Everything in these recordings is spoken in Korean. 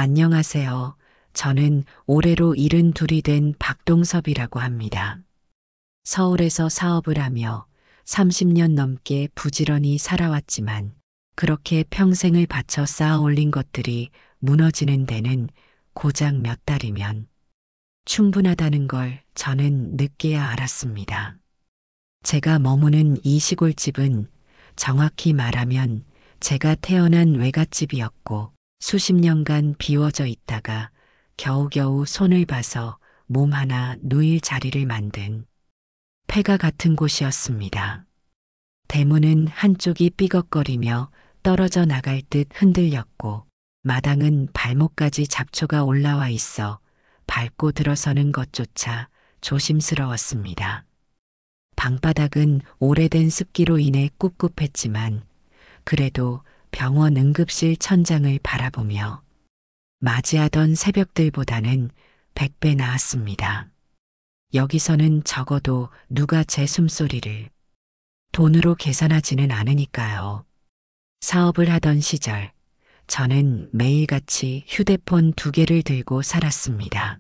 안녕하세요. 저는 올해로 72이 된 박동섭이라고 합니다. 서울에서 사업을 하며 30년 넘게 부지런히 살아왔지만 그렇게 평생을 바쳐 쌓아 올린 것들이 무너지는 데는 고작 몇 달이면 충분하다는 걸 저는 늦게야 알았습니다. 제가 머무는 이 시골집은 정확히 말하면 제가 태어난 외갓집이었고 수십 년간 비워져 있다가 겨우겨우 손을 봐서 몸 하나 누일 자리를 만든 폐가 같은 곳이었습니다. 대문은 한쪽이 삐걱거리며 떨어져 나갈 듯 흔들렸고 마당은 발목까지 잡초가 올라와 있어 밟고 들어서는 것조차 조심스러웠습니다. 방바닥은 오래된 습기로 인해 꿉꿉했지만 그래도 병원 응급실 천장을 바라보며 맞이하던 새벽들보다는 100배 나았습니다. 여기서는 적어도 누가 제 숨소리를 돈으로 계산하지는 않으니까요. 사업을 하던 시절 저는 매일같이 휴대폰 2개를 들고 살았습니다.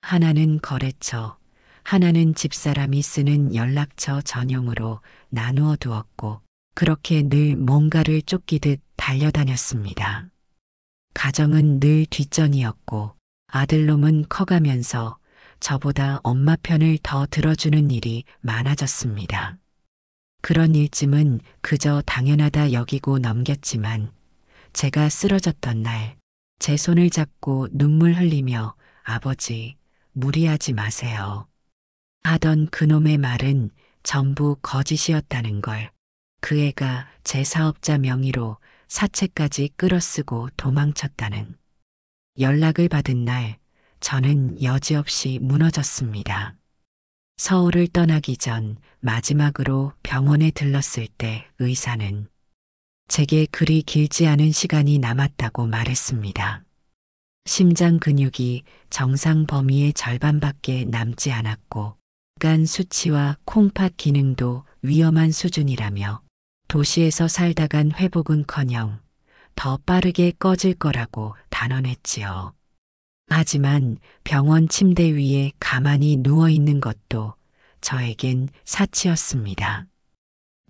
하나는 거래처, 하나는 집사람이 쓰는 연락처 전용으로 나누어 두었고 그렇게 늘 뭔가를 쫓기듯 달려다녔습니다. 가정은 늘 뒷전이었고 아들놈은 커가면서 저보다 엄마 편을 더 들어주는 일이 많아졌습니다. 그런 일쯤은 그저 당연하다 여기고 넘겼지만 제가 쓰러졌던 날 제 손을 잡고 눈물 흘리며 아버지 무리하지 마세요 하던 그놈의 말은 전부 거짓이었다는 걸 그 애가 제 사업자 명의로 사채까지 끌어쓰고 도망쳤다는 연락을 받은 날 저는 여지없이 무너졌습니다. 서울을 떠나기 전 마지막으로 병원에 들렀을 때 의사는 제게 그리 길지 않은 시간이 남았다고 말했습니다. 심장 근육이 정상 범위의 절반밖에 남지 않았고 간 수치와 콩팥 기능도 위험한 수준이라며 도시에서 살다간 회복은커녕 더 빠르게 꺼질 거라고 단언했지요. 하지만 병원 침대 위에 가만히 누워있는 것도 저에겐 사치였습니다.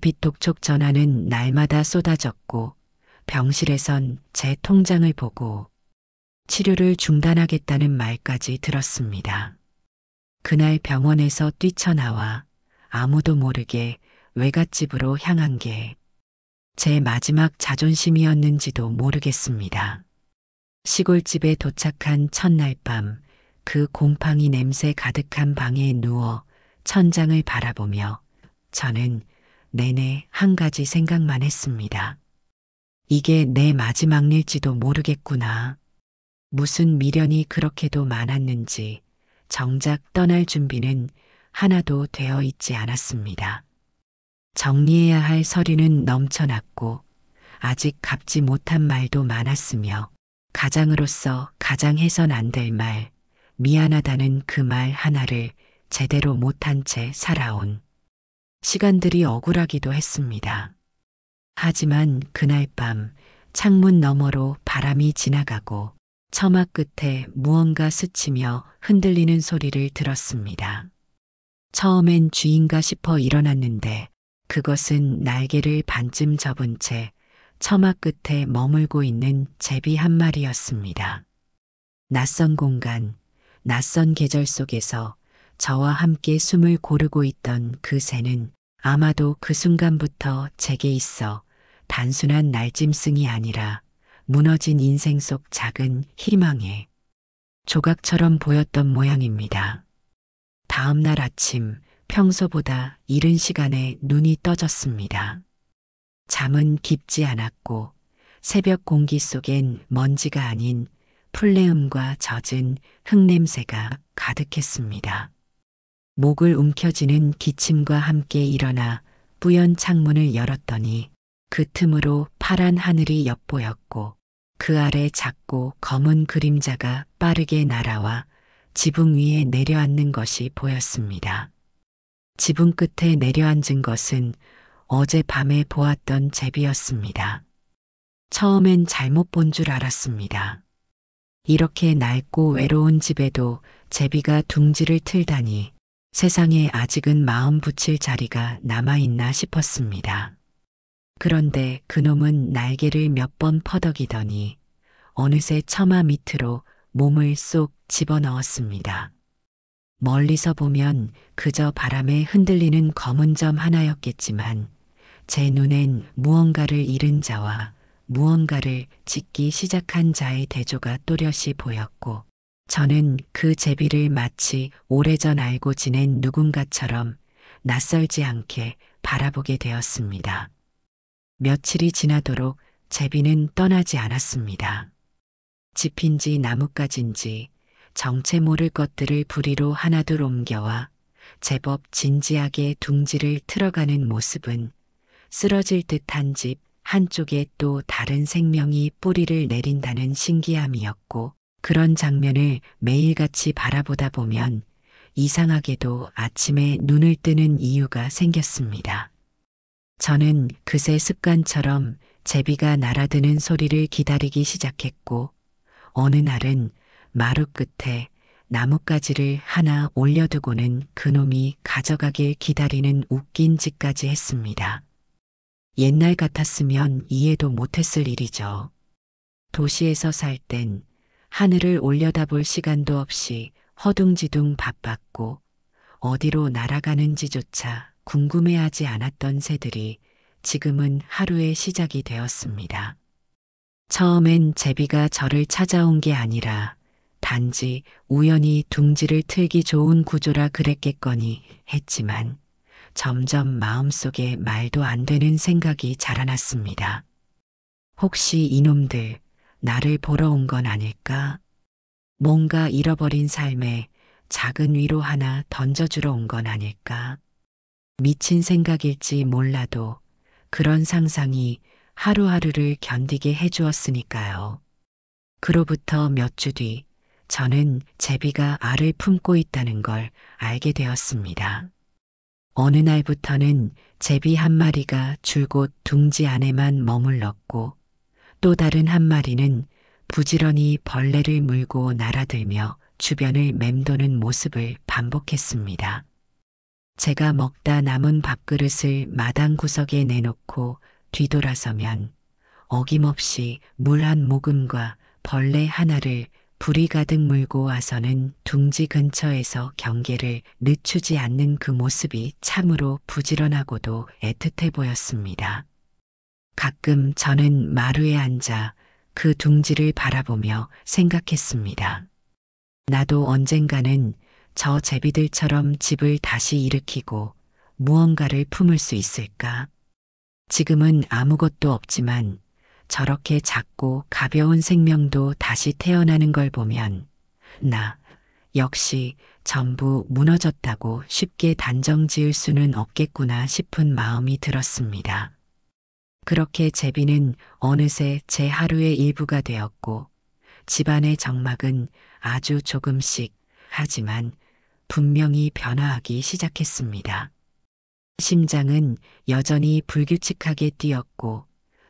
빚독촉 전화는 날마다 쏟아졌고 병실에선 제 통장을 보고 치료를 중단하겠다는 말까지 들었습니다. 그날 병원에서 뛰쳐나와 아무도 모르게 외갓집으로 향한 게 제 마지막 자존심이었는지도 모르겠습니다. 시골집에 도착한 첫날 밤 그 곰팡이 냄새 가득한 방에 누워 천장을 바라보며 저는 내내 한 가지 생각만 했습니다. 이게 내 마지막 일지도 모르겠구나. 무슨 미련이 그렇게도 많았는지 정작 떠날 준비는 하나도 되어 있지 않았습니다. 정리해야 할 서류는 넘쳐났고 아직 갚지 못한 말도 많았으며 가장으로서 가장 해선 안 될 말, 미안하다는 그 말 하나를 제대로 못한 채 살아온 시간들이 억울하기도 했습니다. 하지만 그날 밤 창문 너머로 바람이 지나가고 처마 끝에 무언가 스치며 흔들리는 소리를 들었습니다. 처음엔 쥐인가 싶어 일어났는데 그것은 날개를 반쯤 접은 채 처마 끝에 머물고 있는 제비 한 마리였습니다. 낯선 공간, 낯선 계절 속에서 저와 함께 숨을 고르고 있던 그 새는 아마도 그 순간부터 제게 있어 단순한 날짐승이 아니라 무너진 인생 속 작은 희망의 조각처럼 보였던 모양입니다. 다음 날 아침 평소보다 이른 시간에 눈이 떠졌습니다. 잠은 깊지 않았고 새벽 공기 속엔 먼지가 아닌 풀내음과 젖은 흙냄새가 가득했습니다. 목을 움켜쥐는 기침과 함께 일어나 뿌연 창문을 열었더니 그 틈으로 파란 하늘이 엿보였고 그 아래 작고 검은 그림자가 빠르게 날아와 지붕 위에 내려앉는 것이 보였습니다. 지붕 끝에 내려앉은 것은 어젯밤에 보았던 제비였습니다. 처음엔 잘못 본 줄 알았습니다. 이렇게 낡고 외로운 집에도 제비가 둥지를 틀다니 세상에 아직은 마음 붙일 자리가 남아있나 싶었습니다. 그런데 그놈은 날개를 몇 번 퍼덕이더니 어느새 처마 밑으로 몸을 쏙 집어넣었습니다. 멀리서 보면 그저 바람에 흔들리는 검은 점 하나였겠지만 제 눈엔 무언가를 잃은 자와 무언가를 짓기 시작한 자의 대조가 또렷이 보였고 저는 그 제비를 마치 오래전 알고 지낸 누군가처럼 낯설지 않게 바라보게 되었습니다. 며칠이 지나도록 제비는 떠나지 않았습니다. 집인지 나뭇가지인지 정체 모를 것들을 부리로 하나둘 옮겨와 제법 진지하게 둥지를 틀어가는 모습은 쓰러질 듯한 집 한쪽에 또 다른 생명이 뿌리를 내린다는 신기함이었고 그런 장면을 매일같이 바라보다 보면 이상하게도 아침에 눈을 뜨는 이유가 생겼습니다. 저는 그새 습관처럼 제비가 날아드는 소리를 기다리기 시작했고 어느 날은 마루 끝에 나뭇가지를 하나 올려두고는 그놈이 가져가길 기다리는 웃긴 짓까지 했습니다. 옛날 같았으면 이해도 못했을 일이죠. 도시에서 살 땐 하늘을 올려다볼 시간도 없이 허둥지둥 바빴고 어디로 날아가는지조차 궁금해하지 않았던 새들이 지금은 하루의 시작이 되었습니다. 처음엔 제비가 저를 찾아온 게 아니라 단지 우연히 둥지를 틀기 좋은 구조라 그랬겠거니 했지만 점점 마음속에 말도 안 되는 생각이 자라났습니다. 혹시 이놈들 나를 보러 온 건 아닐까? 뭔가 잃어버린 삶에 작은 위로 하나 던져주러 온 건 아닐까? 미친 생각일지 몰라도 그런 상상이 하루하루를 견디게 해주었으니까요. 그로부터 몇 주 뒤 저는 제비가 알을 품고 있다는 걸 알게 되었습니다. 어느 날부터는 제비 한 마리가 줄곧 둥지 안에만 머물렀고 또 다른 한 마리는 부지런히 벌레를 물고 날아들며 주변을 맴도는 모습을 반복했습니다. 제가 먹다 남은 밥그릇을 마당 구석에 내놓고 뒤돌아서면 어김없이 물 한 모금과 벌레 하나를 불이 가득 물고 와서는 둥지 근처에서 경계를 늦추지 않는 그 모습이 참으로 부지런하고도 애틋해 보였습니다. 가끔 저는 마루에 앉아 그 둥지를 바라보며 생각했습니다. 나도 언젠가는 저 제비들처럼 집을 다시 일으키고 무언가를 품을 수 있을까? 지금은 아무것도 없지만 저렇게 작고 가벼운 생명도 다시 태어나는 걸 보면 나 역시 전부 무너졌다고 쉽게 단정 지을 수는 없겠구나 싶은 마음이 들었습니다. 그렇게 제비는 어느새 제 하루의 일부가 되었고 집안의 정막은 아주 조금씩 하지만 분명히 변화하기 시작했습니다. 심장은 여전히 불규칙하게 뛰었고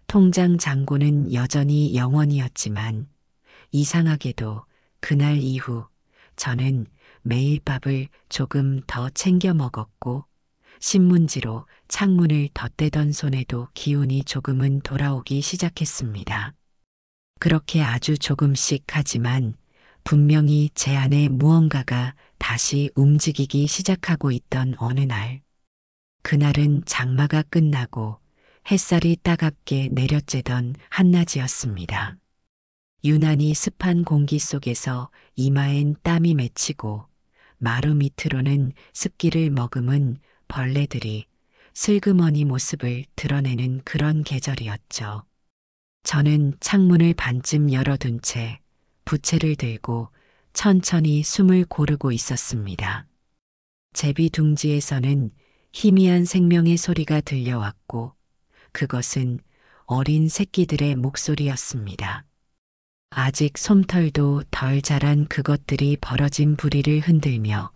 통장 잔고는 여전히 0원이었지만 이상하게도 그날 이후 저는 매일 밥을 조금 더 챙겨 먹었고 신문지로 창문을 덧대던 손에도 기운이 조금은 돌아오기 시작했습니다. 그렇게 아주 조금씩 하지만 분명히 제 안에 무언가가 다시 움직이기 시작하고 있던 어느 날. 그날은 장마가 끝나고 햇살이 따갑게 내려쬐던 한낮이었습니다. 유난히 습한 공기 속에서 이마엔 땀이 맺히고 마루 밑으로는 습기를 머금은 벌레들이 슬그머니 모습을 드러내는 그런 계절이었죠. 저는 창문을 반쯤 열어둔 채 부채를 들고 천천히 숨을 고르고 있었습니다. 제비 둥지에서는 희미한 생명의 소리가 들려왔고 그것은 어린 새끼들의 목소리였습니다. 아직 솜털도 덜 자란 그것들이 벌어진 부리를 흔들며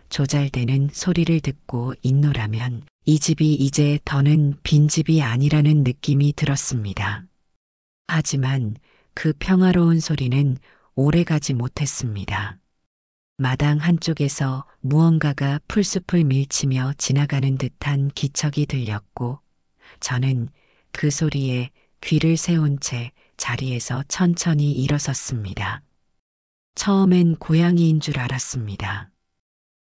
조잘대는 소리를 듣고 있노라면 이 집이 이제 더는 빈집이 아니라는 느낌이 들었습니다. 하지만 그 평화로운 소리는 오래 가지 못했습니다. 마당 한쪽에서 무언가가 풀숲을 밀치며 지나가는 듯한 기척이 들렸고 저는 그 소리에 귀를 세운 채 자리에서 천천히 일어섰습니다. 처음엔 고양이인 줄 알았습니다.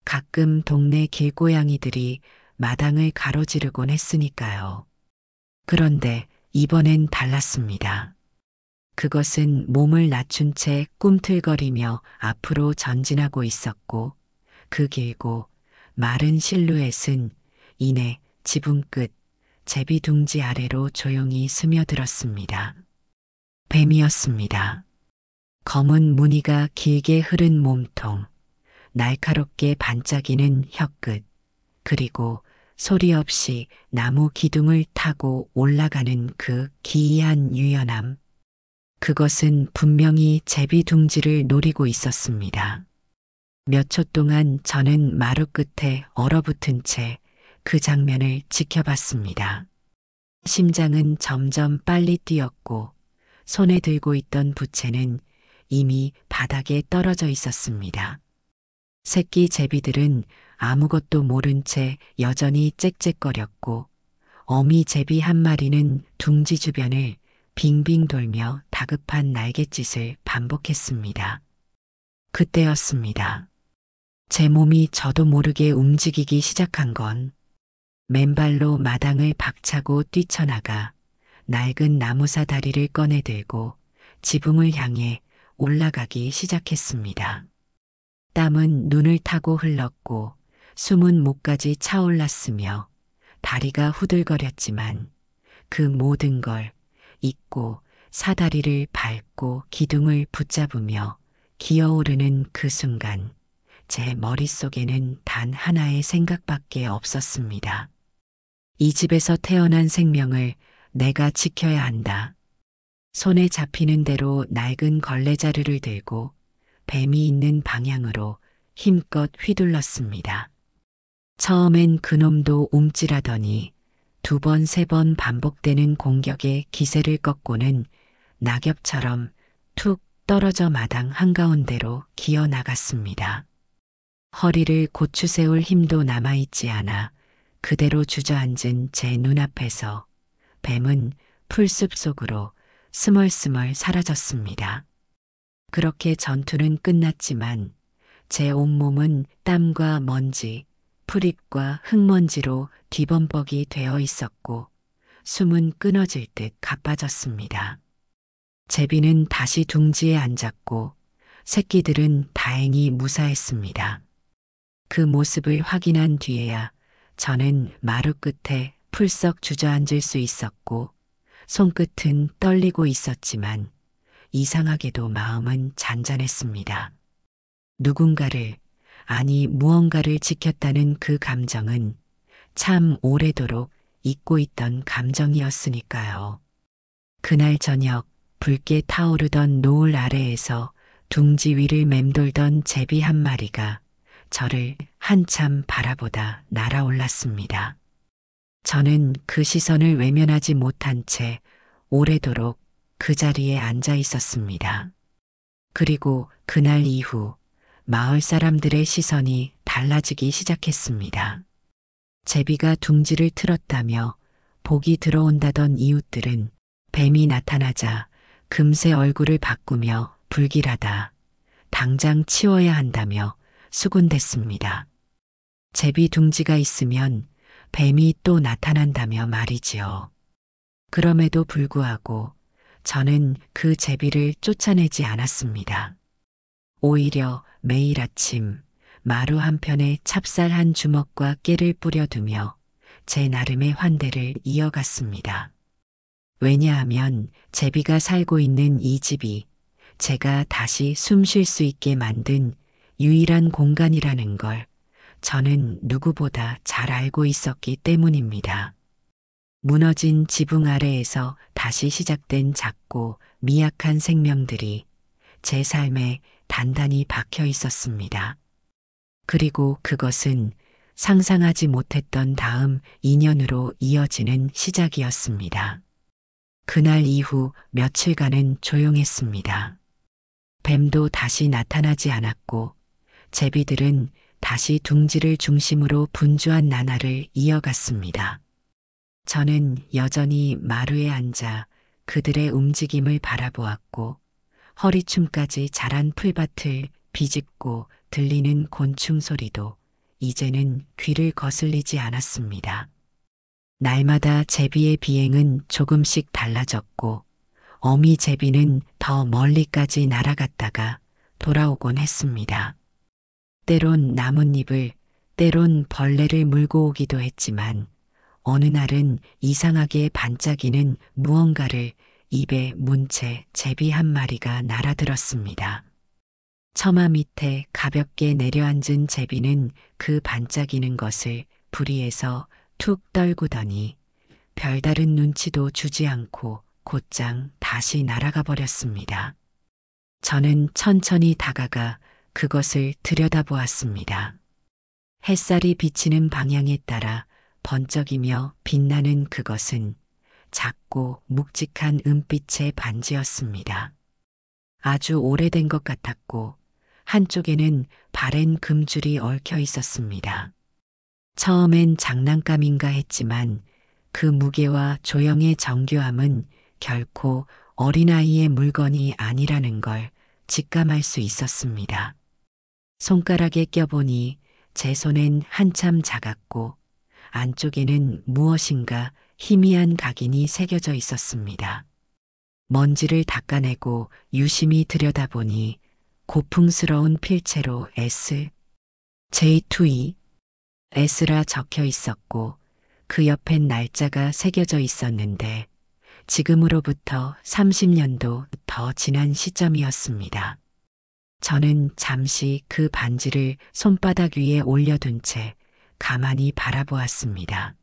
가끔 동네 길고양이들이 마당을 가로지르곤 했으니까요. 그런데 이번엔 달랐습니다. 그것은 몸을 낮춘 채 꿈틀거리며 앞으로 전진하고 있었고 그 길고 마른 실루엣은 이내 지붕 끝 제비 둥지 아래로 조용히 스며들었습니다. 뱀이었습니다. 검은 무늬가 길게 흐른 몸통, 날카롭게 반짝이는 혀끝, 그리고 소리 없이 나무 기둥을 타고 올라가는 그 기이한 유연함. 그것은 분명히 제비 둥지를 노리고 있었습니다. 몇 초 동안 저는 마루 끝에 얼어붙은 채 그 장면을 지켜봤습니다. 심장은 점점 빨리 뛰었고 손에 들고 있던 부채는 이미 바닥에 떨어져 있었습니다. 새끼 제비들은 아무것도 모른 채 여전히 짹짹거렸고 어미 제비 한 마리는 둥지 주변을 빙빙 돌며 다급한 날갯짓을 반복했습니다. 그때였습니다. 제 몸이 저도 모르게 움직이기 시작한 건 맨발로 마당을 박차고 뛰쳐나가 낡은 나무사 다리를 꺼내 들고 지붕을 향해 올라가기 시작했습니다. 땀은 눈을 타고 흘렀고 숨은 목까지 차올랐으며 다리가 후들거렸지만 그 모든 걸 잊고 사다리를 밟고 기둥을 붙잡으며 기어오르는 그 순간 제 머릿속에는 단 하나의 생각밖에 없었습니다. 이 집에서 태어난 생명을 내가 지켜야 한다. 손에 잡히는 대로 낡은 걸레자루를 들고 뱀이 있는 방향으로 힘껏 휘둘렀습니다. 처음엔 그놈도 움찔하더니 두 번, 세 번 반복되는 공격에 기세를 꺾고는 낙엽처럼 툭 떨어져 마당 한가운데로 기어 나갔습니다. 허리를 고추 세울 힘도 남아있지 않아 그대로 주저앉은 제 눈앞에서 뱀은 풀숲 속으로 스멀스멀 사라졌습니다. 그렇게 전투는 끝났지만 제 온몸은 땀과 먼지, 풀잎과 흙먼지로 뒤범벅이 되어 있었고 숨은 끊어질 듯 가빠졌습니다. 제비는 다시 둥지에 앉았고 새끼들은 다행히 무사했습니다. 그 모습을 확인한 뒤에야 저는 마루 끝에 풀썩 주저앉을 수 있었고 손끝은 떨리고 있었지만 이상하게도 마음은 잔잔했습니다. 누군가를, 아니 무언가를 지켰다는 그 감정은 참 오래도록 잊고 있던 감정이었으니까요. 그날 저녁 붉게 타오르던 노을 아래에서 둥지 위를 맴돌던 제비 한 마리가 저를 한참 바라보다 날아올랐습니다. 저는 그 시선을 외면하지 못한 채 오래도록 그 자리에 앉아 있었습니다. 그리고 그날 이후 마을 사람들의 시선이 달라지기 시작했습니다. 제비가 둥지를 틀었다며 복이 들어온다던 이웃들은 뱀이 나타나자 금세 얼굴을 바꾸며 불길하다, 당장 치워야 한다며 수군댔습니다. 제비 둥지가 있으면 뱀이 또 나타난다며 말이지요. 그럼에도 불구하고 저는 그 제비를 쫓아내지 않았습니다. 오히려 매일 아침 마루 한편에 찹쌀 한 주먹과 깨를 뿌려두며 제 나름의 환대를 이어갔습니다. 왜냐하면 제비가 살고 있는 이 집이 제가 다시 숨 쉴 수 있게 만든 유일한 공간이라는 걸 저는 누구보다 잘 알고 있었기 때문입니다. 무너진 지붕 아래에서 다시 시작된 작고 미약한 생명들이 제 삶에 단단히 박혀 있었습니다. 그리고 그것은 상상하지 못했던 다음 인연으로 이어지는 시작이었습니다. 그날 이후 며칠간은 조용했습니다. 뱀도 다시 나타나지 않았고 제비들은 다시 둥지를 중심으로 분주한 나날을 이어갔습니다. 저는 여전히 마루에 앉아 그들의 움직임을 바라보았고 허리춤까지 자란 풀밭을 비집고 들리는 곤충 소리도 이제는 귀를 거슬리지 않았습니다. 날마다 제비의 비행은 조금씩 달라졌고 어미 제비는 더 멀리까지 날아갔다가 돌아오곤 했습니다. 때론 나뭇잎을, 때론 벌레를 물고 오기도 했지만 어느 날은 이상하게 반짝이는 무언가를 입에 문 채 제비 한 마리가 날아들었습니다. 처마 밑에 가볍게 내려앉은 제비는 그 반짝이는 것을 부리에서 툭 떨구더니 별다른 눈치도 주지 않고 곧장 다시 날아가 버렸습니다. 저는 천천히 다가가 그것을 들여다보았습니다. 햇살이 비치는 방향에 따라 번쩍이며 빛나는 그것은 작고 묵직한 은빛의 반지였습니다. 아주 오래된 것 같았고 한쪽에는 바랜 금줄이 얽혀 있었습니다. 처음엔 장난감인가 했지만 그 무게와 조형의 정교함은 결코 어린아이의 물건이 아니라는 걸 직감할 수 있었습니다. 손가락에 껴보니 제 손엔 한참 작았고 안쪽에는 무엇인가 희미한 각인이 새겨져 있었습니다. 먼지를 닦아내고 유심히 들여다보니 고풍스러운 필체로 S, J2E, S라 적혀 있었고 그 옆엔 날짜가 새겨져 있었는데 지금으로부터 30년도 더 지난 시점이었습니다. 저는 잠시 그 반지를 손바닥 위에 올려둔 채 가만히 바라보았습니다.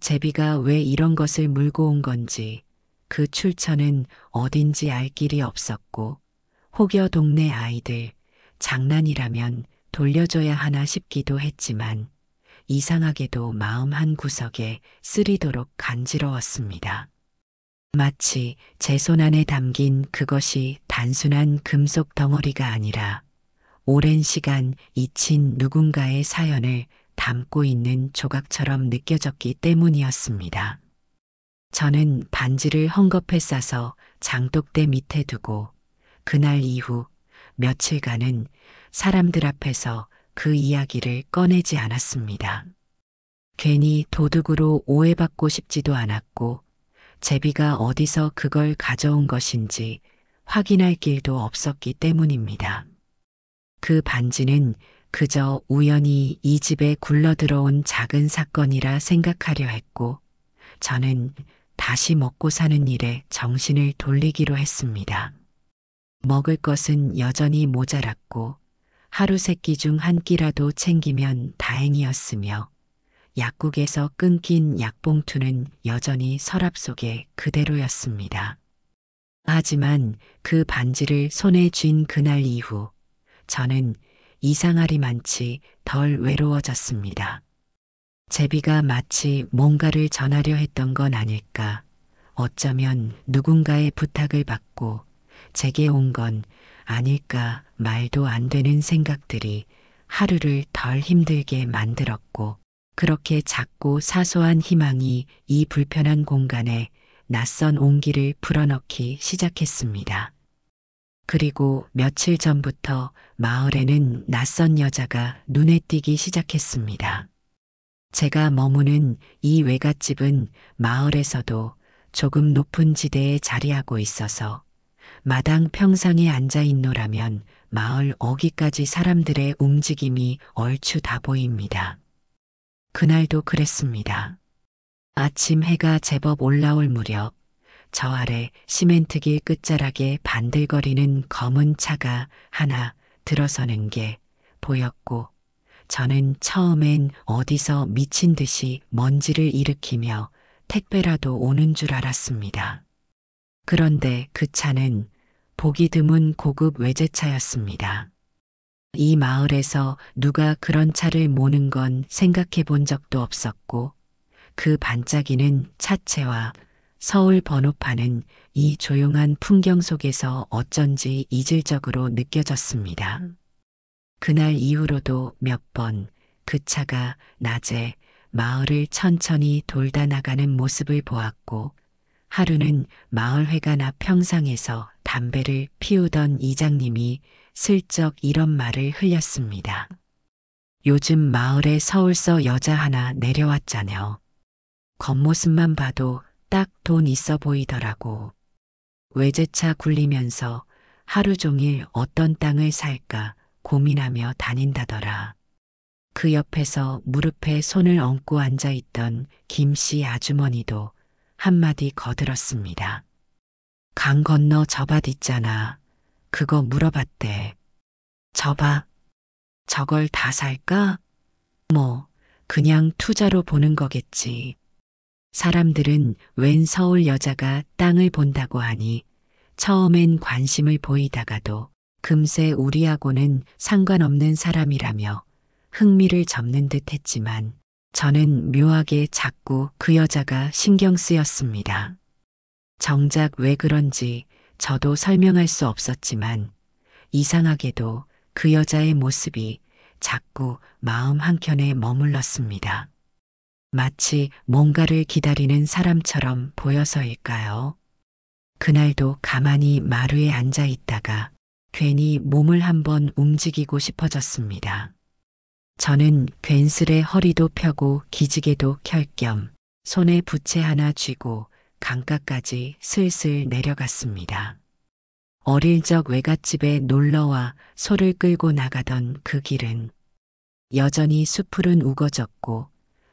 제비가 왜 이런 것을 물고 온 건지 그 출처는 어딘지 알 길이 없었고 혹여 동네 아이들 장난이라면 돌려줘야 하나 싶기도 했지만 이상하게도 마음 한 구석에 쓰리도록 간지러웠습니다. 마치 제 손 안에 담긴 그것이 단순한 금속 덩어리가 아니라 오랜 시간 잊힌 누군가의 사연을 담고 있는 조각처럼 느껴졌기 때문이었습니다. 저는 반지를 헝겊에 싸서 장독대 밑에 두고 그날 이후 며칠간은 사람들 앞에서 그 이야기를 꺼내지 않았습니다. 괜히 도둑으로 오해받고 싶지도 않았고 제비가 어디서 그걸 가져온 것인지 확인할 길도 없었기 때문입니다. 그 반지는 그저 우연히 이 집에 굴러들어온 작은 사건이라 생각하려 했고 저는 다시 먹고 사는 일에 정신을 돌리기로 했습니다. 먹을 것은 여전히 모자랐고 하루 세 끼 중 한 끼라도 챙기면 다행이었으며 약국에서 끊긴 약봉투는 여전히 서랍 속에 그대로였습니다. 하지만 그 반지를 손에 쥔 그날 이후 저는 이상하리만치 덜 외로워졌습니다. 제비가 마치 뭔가를 전하려 했던 건 아닐까, 어쩌면 누군가의 부탁을 받고 제게 온 건 아닐까 말도 안 되는 생각들이 하루를 덜 힘들게 만들었고 그렇게 작고 사소한 희망이 이 불편한 공간에 낯선 온기를 불어넣기 시작했습니다. 그리고 며칠 전부터 마을에는 낯선 여자가 눈에 띄기 시작했습니다. 제가 머무는 이 외갓집은 마을에서도 조금 높은 지대에 자리하고 있어서 마당 평상에 앉아 있노라면 마을 어귀까지 사람들의 움직임이 얼추 다 보입니다. 그날도 그랬습니다. 아침 해가 제법 올라올 무렵 저 아래 시멘트길 끝자락에 반들거리는 검은 차가 하나 들어서는 게 보였고 저는 처음엔 어디서 미친 듯이 먼지를 일으키며 택배라도 오는 줄 알았습니다. 그런데 그 차는 보기 드문 고급 외제차였습니다. 이 마을에서 누가 그런 차를 모는 건 생각해 본 적도 없었고 그 반짝이는 차체와 서울 번호판은 이 조용한 풍경 속에서 어쩐지 이질적으로 느껴졌습니다. 그날 이후로도 몇 번 그 차가 낮에 마을을 천천히 돌다 나가는 모습을 보았고, 하루는 마을회관 앞 평상에서 담배를 피우던 이장님이 슬쩍 이런 말을 흘렸습니다. 요즘 마을에 서울서 여자 하나 내려왔자녀. 겉모습만 봐도 딱 돈 있어 보이더라고. 외제차 굴리면서 하루 종일 어떤 땅을 살까 고민하며 다닌다더라. 그 옆에서 무릎에 손을 얹고 앉아있던 김씨 아주머니도 한마디 거들었습니다. 강 건너 저 밭 있잖아. 그거 물어봤대. 저 밭? 저걸 다 살까? 뭐, 그냥 투자로 보는 거겠지. 사람들은 웬 서울 여자가 땅을 본다고 하니 처음엔 관심을 보이다가도 금세 우리하고는 상관없는 사람이라며 흥미를 접는 듯 했지만 저는 묘하게 자꾸 그 여자가 신경 쓰였습니다. 정작 왜 그런지 저도 설명할 수 없었지만 이상하게도 그 여자의 모습이 자꾸 마음 한켠에 머물렀습니다. 마치 뭔가를 기다리는 사람처럼 보여서일까요? 그날도 가만히 마루에 앉아 있다가 괜히 몸을 한번 움직이고 싶어졌습니다. 저는 괜스레 허리도 펴고 기지개도 켤 겸 손에 부채 하나 쥐고 강가까지 슬슬 내려갔습니다. 어릴 적 외갓집에 놀러와 소를 끌고 나가던 그 길은 여전히 숲풀은 우거졌고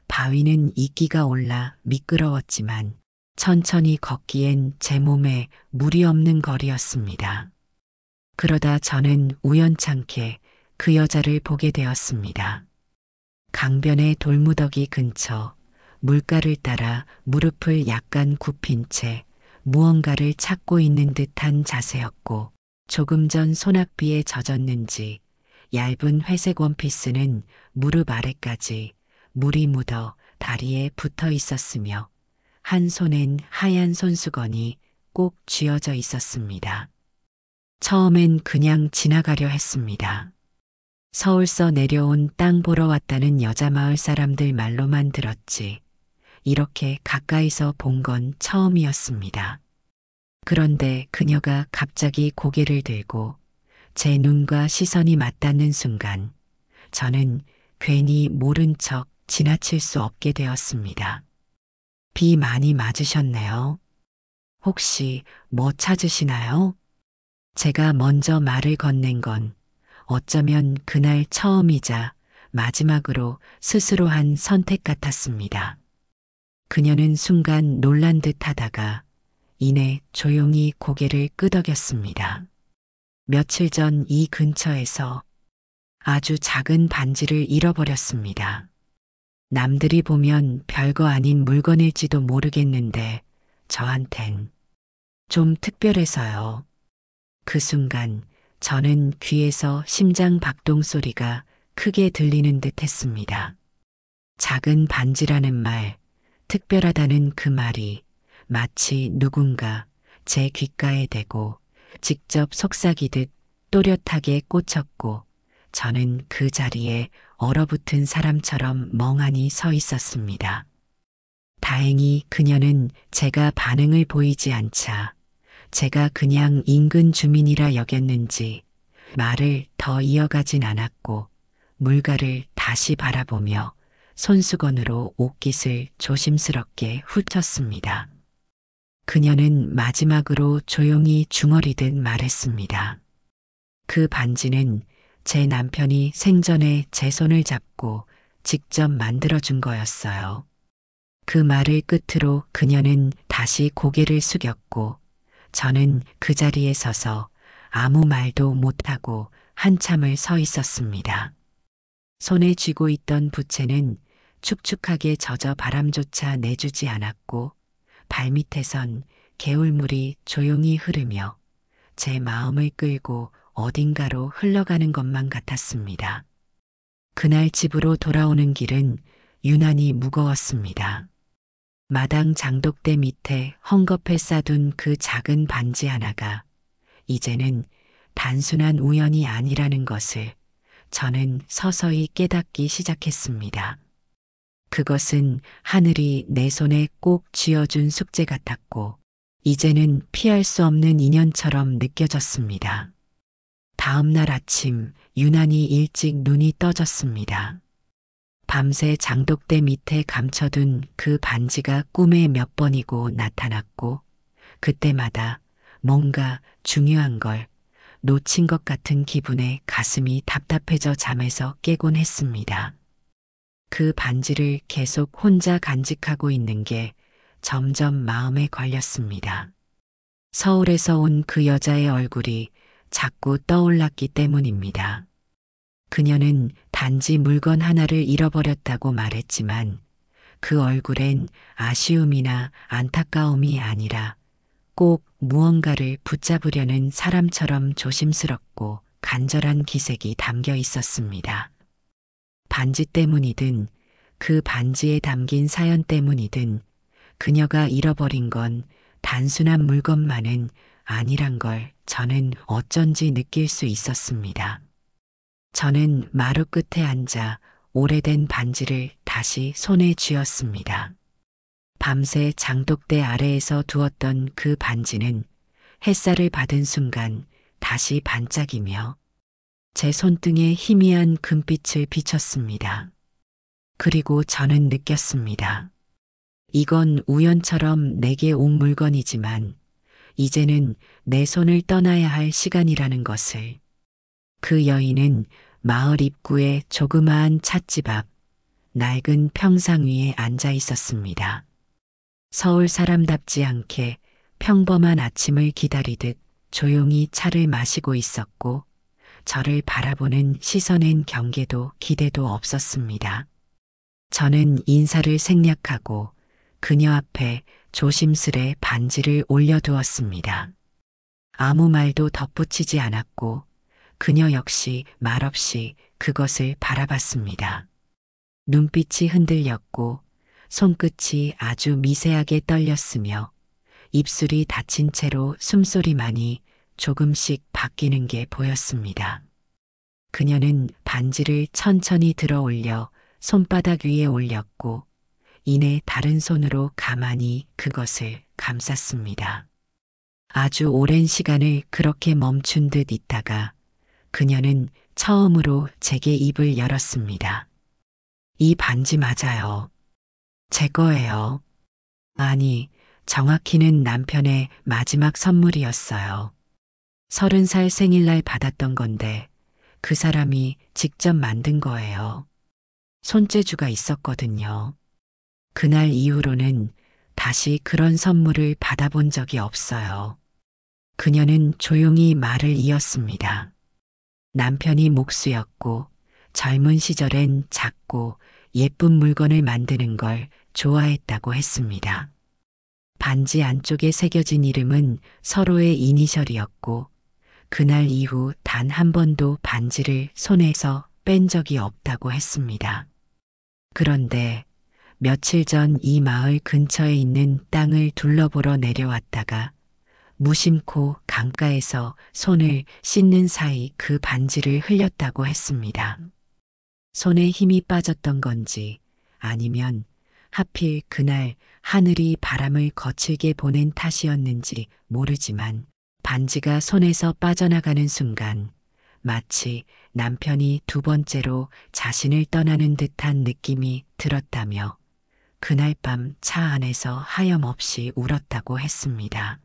바위는 이끼가 올라 미끄러웠지만 천천히 걷기엔 제 몸에 무리 없는 거리였습니다. 그러다 저는 우연찮게 그 여자를 보게 되었습니다. 강변의 돌무더기 근처 물가를 따라 무릎을 약간 굽힌 채 무언가를 찾고 있는 듯한 자세였고, 조금 전 소낙비에 젖었는지 얇은 회색 원피스는 무릎 아래까지 물이 묻어 다리에 붙어 있었으며 한 손엔 하얀 손수건이 꼭 쥐어져 있었습니다. 처음엔 그냥 지나가려 했습니다. 서울서 내려온 땅 보러 왔다는 여자 마을 사람들 말로만 들었지 이렇게 가까이서 본 건 처음이었습니다. 그런데 그녀가 갑자기 고개를 들고 제 눈과 시선이 맞닿는 순간 저는 괜히 모른 척 지나칠 수 없게 되었습니다. 비 많이 맞으셨네요. 혹시 뭐 찾으시나요? 제가 먼저 말을 건넨 건 어쩌면 그날 처음이자 마지막으로 스스로 한 선택 같았습니다. 그녀는 순간 놀란 듯 하다가 이내 조용히 고개를 끄덕였습니다. 며칠 전 이 근처에서 아주 작은 반지를 잃어버렸습니다. 남들이 보면 별거 아닌 물건일지도 모르겠는데 저한텐 좀 특별해서요. 그 순간 저는 귀에서 심장 박동 소리가 크게 들리는 듯 했습니다. 작은 반지라는 말, 특별하다는 그 말이 마치 누군가 제 귓가에 대고 직접 속삭이듯 또렷하게 꽂혔고 저는 그 자리에 얼어붙은 사람처럼 멍하니 서 있었습니다. 다행히 그녀는 제가 반응을 보이지 않자 제가 그냥 인근 주민이라 여겼는지 말을 더 이어가진 않았고 물가를 다시 바라보며 손수건으로 옷깃을 조심스럽게 훑었습니다. 그녀는 마지막으로 조용히 중얼이듯 말했습니다. 그 반지는 제 남편이 생전에 제 손을 잡고 직접 만들어준 거였어요. 그 말을 끝으로 그녀는 다시 고개를 숙였고 저는 그 자리에 서서 아무 말도 못하고 한참을 서 있었습니다. 손에 쥐고 있던 부채는 축축하게 젖어 바람조차 내주지 않았고 발밑에선 개울물이 조용히 흐르며 제 마음을 끌고 어딘가로 흘러가는 것만 같았습니다. 그날 집으로 돌아오는 길은 유난히 무거웠습니다. 마당 장독대 밑에 헝겊에 싸둔 그 작은 반지 하나가 이제는 단순한 우연이 아니라는 것을 저는 서서히 깨닫기 시작했습니다. 그것은 하늘이 내 손에 꼭 쥐어준 숙제 같았고, 이제는 피할 수 없는 인연처럼 느껴졌습니다. 다음 날 아침 유난히 일찍 눈이 떠졌습니다. 밤새 장독대 밑에 감춰둔 그 반지가 꿈에 몇 번이고 나타났고, 그때마다 뭔가 중요한 걸 놓친 것 같은 기분에 가슴이 답답해져 잠에서 깨곤 했습니다. 그 반지를 계속 혼자 간직하고 있는 게 점점 마음에 걸렸습니다. 서울에서 온 그 여자의 얼굴이 자꾸 떠올랐기 때문입니다. 그녀는 단지 물건 하나를 잃어버렸다고 말했지만 그 얼굴엔 아쉬움이나 안타까움이 아니라 꼭 무언가를 붙잡으려는 사람처럼 조심스럽고 간절한 기색이 담겨 있었습니다. 반지 때문이든 그 반지에 담긴 사연 때문이든 그녀가 잃어버린 건 단순한 물건만은 아니란 걸 저는 어쩐지 느낄 수 있었습니다. 저는 마루 끝에 앉아 오래된 반지를 다시 손에 쥐었습니다. 밤새 장독대 아래에서 두었던 그 반지는 햇살을 받은 순간 다시 반짝이며 제 손등에 희미한 금빛을 비췄습니다. 그리고 저는 느꼈습니다. 이건 우연처럼 내게 온 물건이지만 이제는 내 손을 떠나야 할 시간이라는 것을. 그 여인은 마을 입구의 조그마한 찻집 앞 낡은 평상 위에 앉아 있었습니다. 서울 사람답지 않게 평범한 아침을 기다리듯 조용히 차를 마시고 있었고 저를 바라보는 시선엔 경계도 기대도 없었습니다. 저는 인사를 생략하고 그녀 앞에 조심스레 반지를 올려두었습니다. 아무 말도 덧붙이지 않았고 그녀 역시 말없이 그것을 바라봤습니다. 눈빛이 흔들렸고 손끝이 아주 미세하게 떨렸으며 입술이 닫힌 채로 숨소리만이 조금씩 바뀌는 게 보였습니다. 그녀는 반지를 천천히 들어 올려 손바닥 위에 올렸고 이내 다른 손으로 가만히 그것을 감쌌습니다. 아주 오랜 시간을 그렇게 멈춘 듯 있다가 그녀는 처음으로 제게 입을 열었습니다. 이 반지 맞아요. 제 거예요. 아니, 정확히는 남편의 마지막 선물이었어요. 30살 생일날 받았던 건데 그 사람이 직접 만든 거예요. 손재주가 있었거든요. 그날 이후로는 다시 그런 선물을 받아본 적이 없어요. 그녀는 조용히 말을 이었습니다. 남편이 목수였고 젊은 시절엔 작고 예쁜 물건을 만드는 걸 좋아했다고 했습니다. 반지 안쪽에 새겨진 이름은 서로의 이니셜이었고 그날 이후 단 한 번도 반지를 손에서 뺀 적이 없다고 했습니다. 그런데 며칠 전 이 마을 근처에 있는 땅을 둘러보러 내려왔다가 무심코 강가에서 손을 씻는 사이 그 반지를 흘렸다고 했습니다. 손에 힘이 빠졌던 건지 아니면 하필 그날 하늘이 바람을 거칠게 보낸 탓이었는지 모르지만 반지가 손에서 빠져나가는 순간 마치 남편이 두 번째로 자신을 떠나는 듯한 느낌이 들었다며 그날 밤 차 안에서 하염없이 울었다고 했습니다.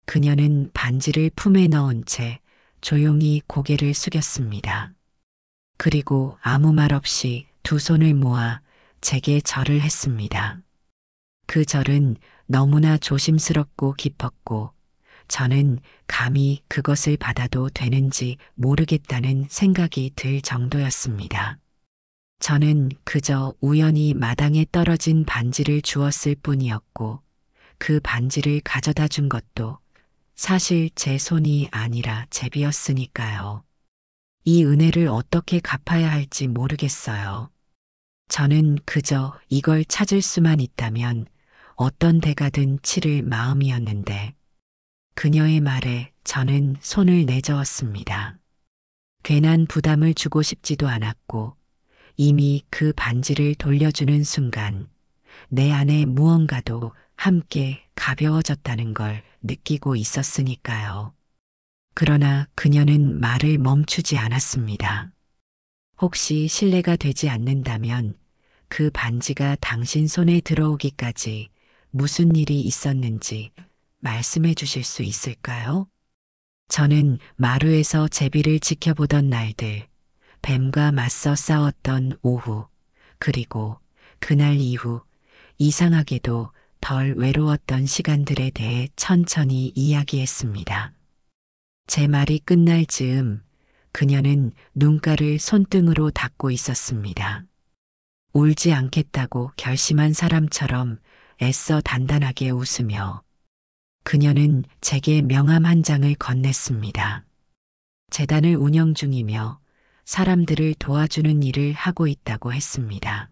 그녀는 반지를 품에 넣은 채 조용히 고개를 숙였습니다. 그리고 아무 말 없이 두 손을 모아 제게 절을 했습니다. 그 절은 너무나 조심스럽고 깊었고 저는 감히 그것을 받아도 되는지 모르겠다는 생각이 들 정도였습니다. 저는 그저 우연히 마당에 떨어진 반지를 주었을 뿐이었고 그 반지를 가져다 준 것도 사실 제 손이 아니라 제비였으니까요. 이 은혜를 어떻게 갚아야 할지 모르겠어요. 저는 그저 이걸 찾을 수만 있다면 어떤 대가든 치를 마음이었는데 그녀의 말에 저는 손을 내저었습니다. 괜한 부담을 주고 싶지도 않았고 이미 그 반지를 돌려주는 순간 내 안에 무언가도 함께 가벼워졌다는 걸 느끼고 있었으니까요. 그러나 그녀는 말을 멈추지 않았습니다. 혹시 실례가 되지 않는다면 그 반지가 당신 손에 들어오기까지 무슨 일이 있었는지 말씀해 주실 수 있을까요? 저는 마루에서 제비를 지켜보던 날들, 뱀과 맞서 싸웠던 오후, 그리고 그날 이후 이상하게도 덜 외로웠던 시간들에 대해 천천히 이야기했습니다. 제 말이 끝날 즈음 그녀는 눈가를 손등으로 닦고 있었습니다. 울지 않겠다고 결심한 사람처럼 애써 단단하게 웃으며 그녀는 제게 명함 한 장을 건넸습니다. 재단을 운영 중이며 사람들을 도와주는 일을 하고 있다고 했습니다.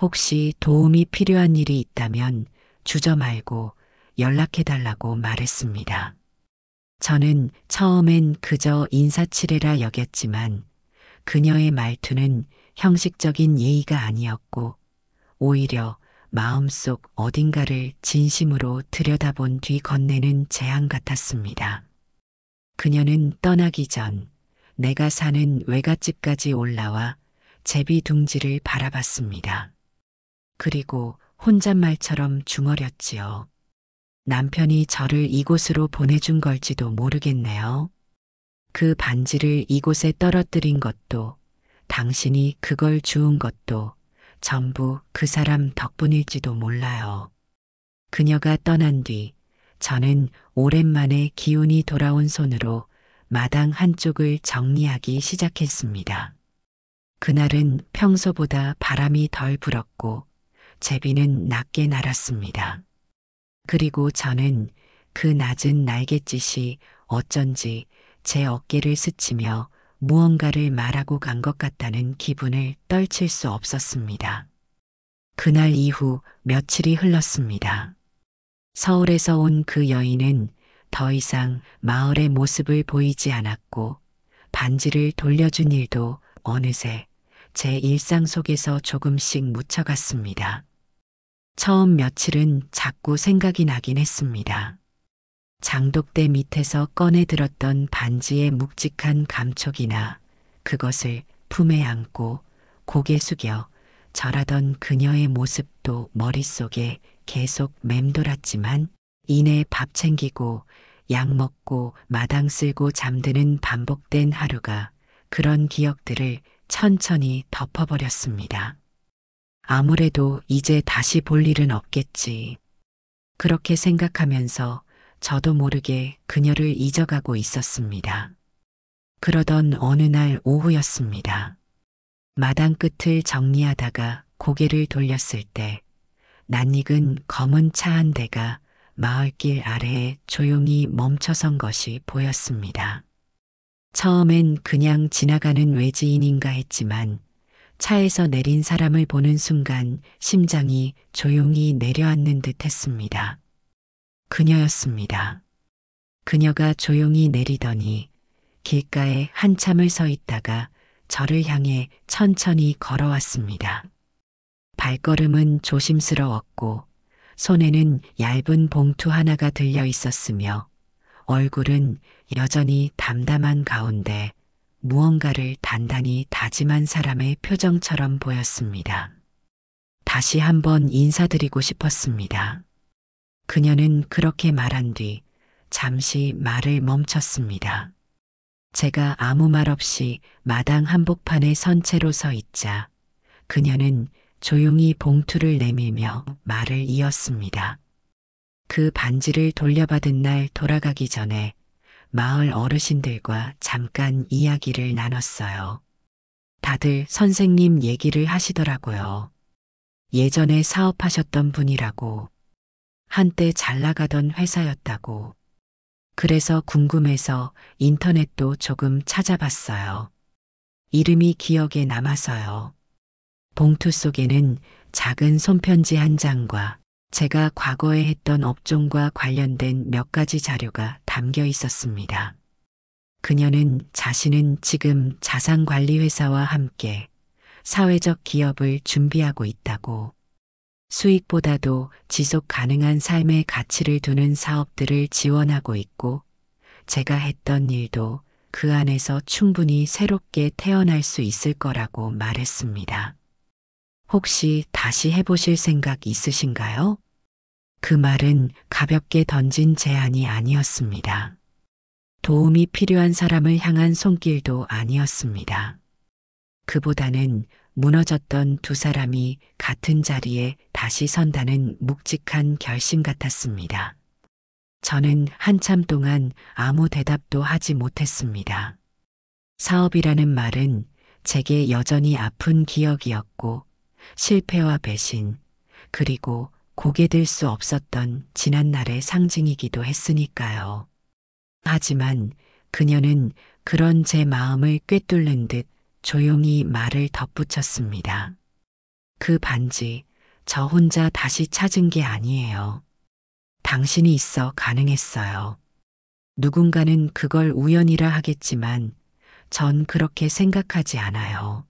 혹시 도움이 필요한 일이 있다면 주저 말고 연락해달라고 말했습니다. 저는 처음엔 그저 인사치레라 여겼지만 그녀의 말투는 형식적인 예의가 아니었고 오히려 마음속 어딘가를 진심으로 들여다본 뒤 건네는 재앙 같았습니다. 그녀는 떠나기 전 내가 사는 외갓집까지 올라와 제비 둥지를 바라봤습니다. 그리고 혼잣말처럼 중얼였지요. 남편이 저를 이곳으로 보내준 걸지도 모르겠네요. 그 반지를 이곳에 떨어뜨린 것도 당신이 그걸 주운 것도 전부 그 사람 덕분일지도 몰라요. 그녀가 떠난 뒤 저는 오랜만에 기운이 돌아온 손으로 마당 한쪽을 정리하기 시작했습니다. 그날은 평소보다 바람이 덜 불었고 제비는 낮게 날았습니다. 그리고 저는 그 낮은 날갯짓이 어쩐지 제 어깨를 스치며 무언가를 말하고 간 것 같다는 기분을 떨칠 수 없었습니다. 그날 이후 며칠이 흘렀습니다. 서울에서 온 그 여인은 더 이상 마을의 모습을 보이지 않았고 반지를 돌려준 일도 어느새 제 일상 속에서 조금씩 묻혀갔습니다. 처음 며칠은 자꾸 생각이 나긴 했습니다. 장독대 밑에서 꺼내 들었던 반지의 묵직한 감촉이나 그것을 품에 안고 고개 숙여 절하던 그녀의 모습도 머릿속에 계속 맴돌았지만 이내 밥 챙기고 약 먹고 마당 쓸고 잠드는 반복된 하루가 그런 기억들을 천천히 덮어버렸습니다. 아무래도 이제 다시 볼 일은 없겠지. 그렇게 생각하면서 저도 모르게 그녀를 잊어가고 있었습니다. 그러던 어느 날 오후였습니다. 마당 끝을 정리하다가 고개를 돌렸을 때 낯익은 검은 차 한 대가 마을길 아래에 조용히 멈춰선 것이 보였습니다. 처음엔 그냥 지나가는 외지인인가 했지만 차에서 내린 사람을 보는 순간 심장이 조용히 내려앉는 듯 했습니다. 그녀였습니다. 그녀가 조용히 내리더니 길가에 한참을 서 있다가 저를 향해 천천히 걸어왔습니다. 발걸음은 조심스러웠고 손에는 얇은 봉투 하나가 들려 있었으며 얼굴은 여전히 담담한 가운데 무언가를 단단히 다짐한 사람의 표정처럼 보였습니다. 다시 한번 인사드리고 싶었습니다. 그녀는 그렇게 말한 뒤 잠시 말을 멈췄습니다. 제가 아무 말 없이 마당 한복판에 선 채로 서 있자 그녀는 조용히 봉투를 내밀며 말을 이었습니다. 그 반지를 돌려받은 날 돌아가기 전에 마을 어르신들과 잠깐 이야기를 나눴어요. 다들 선생님 얘기를 하시더라고요. 예전에 사업하셨던 분이라고, 한때 잘 나가던 회사였다고. 그래서 궁금해서 인터넷도 조금 찾아봤어요. 이름이 기억에 남아서요. 봉투 속에는 작은 손편지 한 장과 제가 과거에 했던 업종과 관련된 몇 가지 자료가 담겨 있었습니다. 그녀는 자신은 지금 자산관리회사와 함께 사회적 기업을 준비하고 있다고, 수익보다도 지속 가능한 삶의 가치를 두는 사업들을 지원하고 있고, 제가 했던 일도 그 안에서 충분히 새롭게 태어날 수 있을 거라고 말했습니다. 혹시 다시 해보실 생각 있으신가요? 그 말은 가볍게 던진 제안이 아니었습니다. 도움이 필요한 사람을 향한 손길도 아니었습니다. 그보다는 무너졌던 두 사람이 같은 자리에 다시 선다는 묵직한 결심 같았습니다. 저는 한참 동안 아무 대답도 하지 못했습니다. 사업이라는 말은 제게 여전히 아픈 기억이었고, 실패와 배신, 그리고 고개 들 수 없었던 지난날의 상징이기도 했으니까요. 하지만 그녀는 그런 제 마음을 꿰뚫는 듯 조용히 말을 덧붙였습니다. 그 반지 저 혼자 다시 찾은 게 아니에요. 당신이 있어 가능했어요. 누군가는 그걸 우연이라 하겠지만 전 그렇게 생각하지 않아요.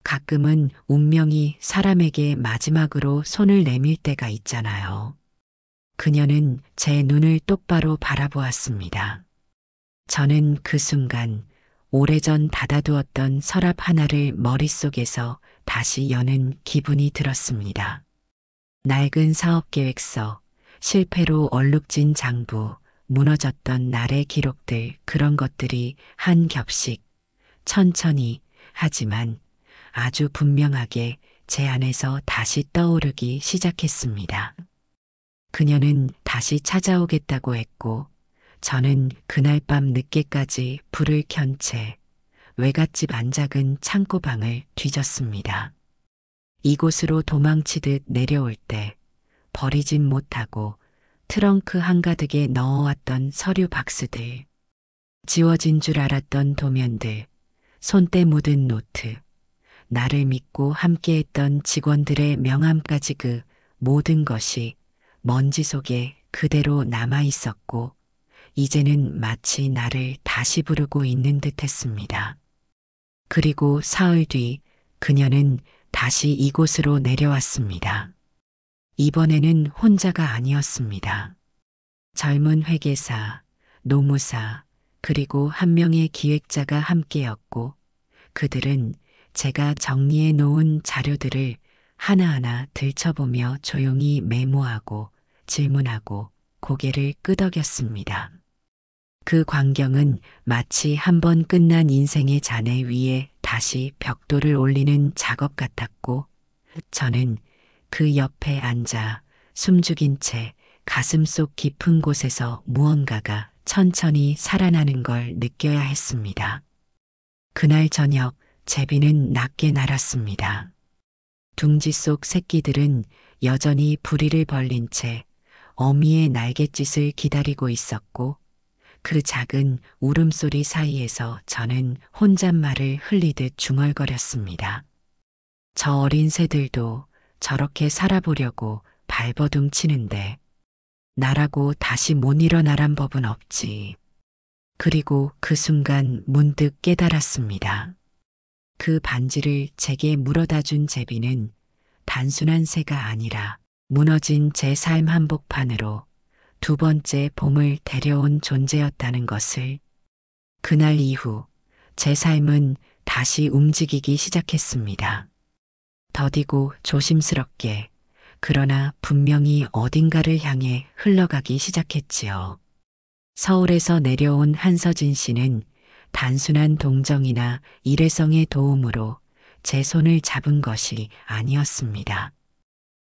가끔은 운명이 사람에게 마지막으로 손을 내밀 때가 있잖아요. 그녀는 제 눈을 똑바로 바라보았습니다. 저는 그 순간 오래전 닫아두었던 서랍 하나를 머릿속에서 다시 여는 기분이 들었습니다. 낡은 사업계획서, 실패로 얼룩진 장부, 무너졌던 날의 기록들, 그런 것들이 한 겹씩 천천히, 하지만 아주 분명하게 제 안에서 다시 떠오르기 시작했습니다. 그녀는 다시 찾아오겠다고 했고, 저는 그날 밤 늦게까지 불을 켠 채 외갓집 안작은 창고방을 뒤졌습니다. 이곳으로 도망치듯 내려올 때 버리진 못하고 트렁크 한가득에 넣어왔던 서류 박스들, 지워진 줄 알았던 도면들, 손때 묻은 노트, 나를 믿고 함께했던 직원들의 명함까지, 그 모든 것이 먼지 속에 그대로 남아 있었고, 이제는 마치 나를 다시 부르고 있는 듯 했습니다. 그리고 사흘 뒤 그녀는 다시 이곳으로 내려왔습니다. 이번에는 혼자가 아니었습니다. 젊은 회계사, 노무사, 그리고 한 명의 기획자가 함께였고, 그들은 제가 정리해 놓은 자료들을 하나하나 들춰보며 조용히 메모하고 질문하고 고개를 끄덕였습니다. 그 광경은 마치 한 번 끝난 인생의 잔해 위에 다시 벽돌을 올리는 작업 같았고, 저는 그 옆에 앉아 숨죽인 채 가슴속 깊은 곳에서 무언가가 천천히 살아나는 걸 느껴야 했습니다. 그날 저녁 제비는 낮게 날았습니다. 둥지 속 새끼들은 여전히 부리를 벌린 채 어미의 날갯짓을 기다리고 있었고, 그 작은 울음소리 사이에서 저는 혼잣말을 흘리듯 중얼거렸습니다. 저 어린 새들도 저렇게 살아보려고 발버둥 치는데 나라고 다시 못 일어나란 법은 없지. 그리고 그 순간 문득 깨달았습니다. 그 반지를 제게 물어다 준 제비는 단순한 새가 아니라 무너진 제 삶 한복판으로 두 번째 봄을 데려온 존재였다는 것을. 그날 이후 제 삶은 다시 움직이기 시작했습니다. 더디고 조심스럽게, 그러나 분명히 어딘가를 향해 흘러가기 시작했지요. 서울에서 내려온 한서진 씨는 단순한 동정이나 일회성의 도움으로 제 손을 잡은 것이 아니었습니다.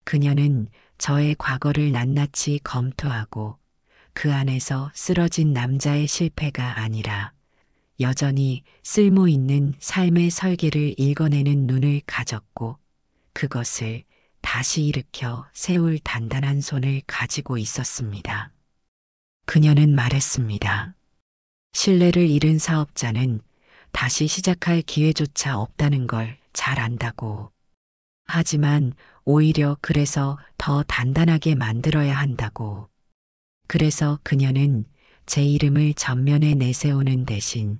그녀는 저의 과거를 낱낱이 검토하고 그 안에서 쓰러진 남자의 실패가 아니라 여전히 쓸모 있는 삶의 설계를 읽어내는 눈을 가졌고, 그것을 다시 일으켜 세울 단단한 손을 가지고 있었습니다. 그녀는 말했습니다. 신뢰를 잃은 사업자는 다시 시작할 기회조차 없다는 걸 잘 안다고. 하지만 오히려 그래서 더 단단하게 만들어야 한다고. 그래서 그녀는 제 이름을 전면에 내세우는 대신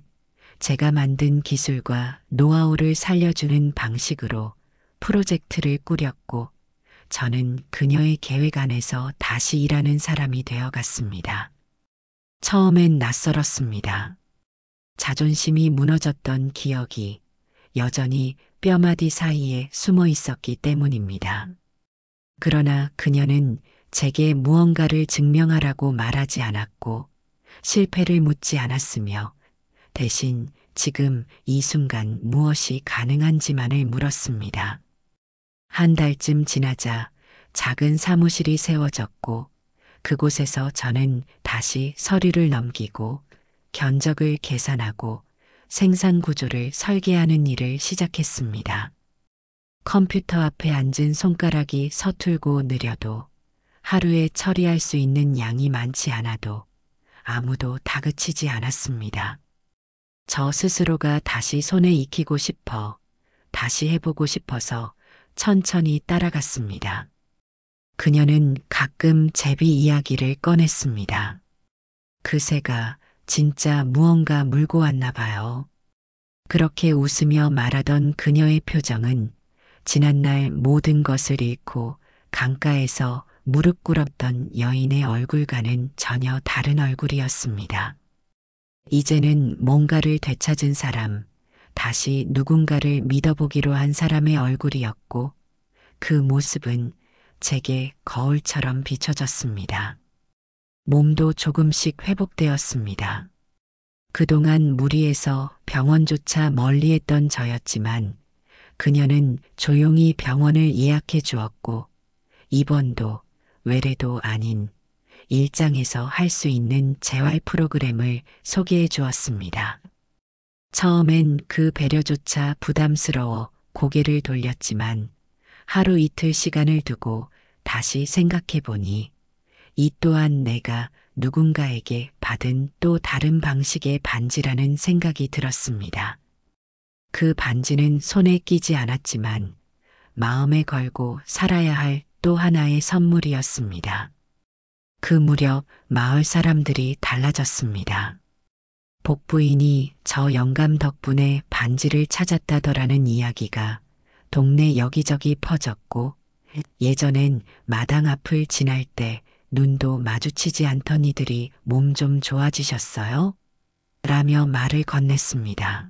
제가 만든 기술과 노하우를 살려주는 방식으로 프로젝트를 꾸렸고 저는 그녀의 계획 안에서 다시 일하는 사람이 되어갔습니다. 처음엔 낯설었습니다. 자존심이 무너졌던 기억이 여전히 뼈마디 사이에 숨어 있었기 때문입니다. 그러나 그녀는 제게 무언가를 증명하라고 말하지 않았고 실패를 묻지 않았으며 대신 지금 이 순간 무엇이 가능한지만을 물었습니다. 한 달쯤 지나자 작은 사무실이 세워졌고 그곳에서 저는 다시 서류를 넘기고 견적을 계산하고 생산 구조를 설계하는 일을 시작했습니다. 컴퓨터 앞에 앉은 손가락이 서툴고 느려도 하루에 처리할 수 있는 양이 많지 않아도 아무도 다그치지 않았습니다. 저 스스로가 다시 손에 익히고 싶어, 다시 해보고 싶어서 천천히 따라갔습니다. 그녀는 가끔 제비 이야기를 꺼냈습니다. 그 새가 진짜 무언가 물고 왔나 봐요. 그렇게 웃으며 말하던 그녀의 표정은 지난날 모든 것을 잃고 강가에서 무릎 꿇었던 여인의 얼굴과는 전혀 다른 얼굴이었습니다. 이제는 뭔가를 되찾은 사람, 다시 누군가를 믿어보기로 한 사람의 얼굴이었고 그 모습은 제게 거울처럼 비춰졌습니다. 몸도 조금씩 회복되었습니다. 그동안 무리해서 병원조차 멀리했던 저였지만 그녀는 조용히 병원을 예약해 주었고 입원도 외래도 아닌 일장에서 할 수 있는 재활 프로그램을 소개해 주었습니다. 처음엔 그 배려조차 부담스러워 고개를 돌렸지만 하루 이틀 시간을 두고 다시 생각해 보니 이 또한 내가 누군가에게 받은 또 다른 방식의 반지라는 생각이 들었습니다. 그 반지는 손에 끼지 않았지만 마음에 걸고 살아야 할 또 하나의 선물이었습니다. 그 무렵 마을 사람들이 달라졌습니다. 복부인이 저 영감 덕분에 반지를 찾았다더라는 이야기가 동네 여기저기 퍼졌고 예전엔 마당 앞을 지날 때 눈도 마주치지 않던 이들이 몸 좀 좋아지셨어요? 라며 말을 건넸습니다.